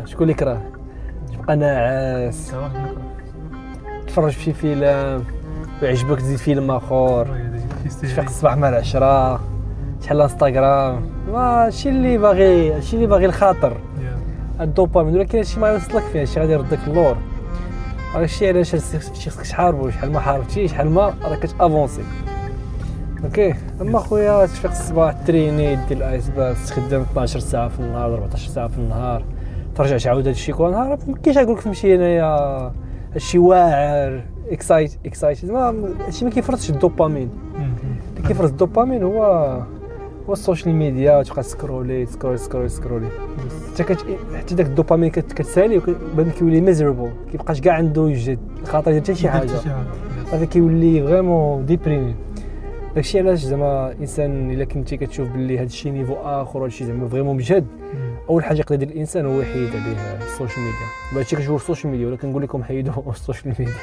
شكون اللي يكره تبقى ناعس تفرج في شي فيلم ويعجبك تزيد فيلم اخر تفيق الصباح مع العشرة تحل انستغرام هادشي اللي باغي الخاطر الدوبامين، ولكن هادشي ما يوصلك فيه، هادشي غادي يردك اللور. هادشي علاش هادشي خصك تحاربو، شحال ما حاربتي شحال ما راك كتافونسي. اوكي اما خويا تفيق الصباح تريني دير الايس باس تخدم 12 ساعه في النهار ولا 14 ساعه في النهار ترجع تعاود هادشي كل نهار، مكاينش غنقول لك نمشي انايا هادشي واعر اكسايت هادشي ما كيفرضش الدوبامين. اللي كيفرض الدوبامين هو السوشيال ميديا، تبقى سكرولي حتى داك الدوبامين كتسالي وبان كيولي ميزربل، كيبقاش كاع عنده يوجد خاطر يدير حتى شي حاجه صافي كيولي فريمون ديبريمي. داكشي علاش زعما الانسان الا كنتي كتشوف باللي هادشي نيفو اخر وهادشي زعما فريمون بجد، اول حاجه يقدر يدير الانسان هو يحيد عليه السوشيال ميديا. وهادشي كنشوفو في السوشيال ميديا، ولكن نقول لكم حيدوا السوشيال ميديا.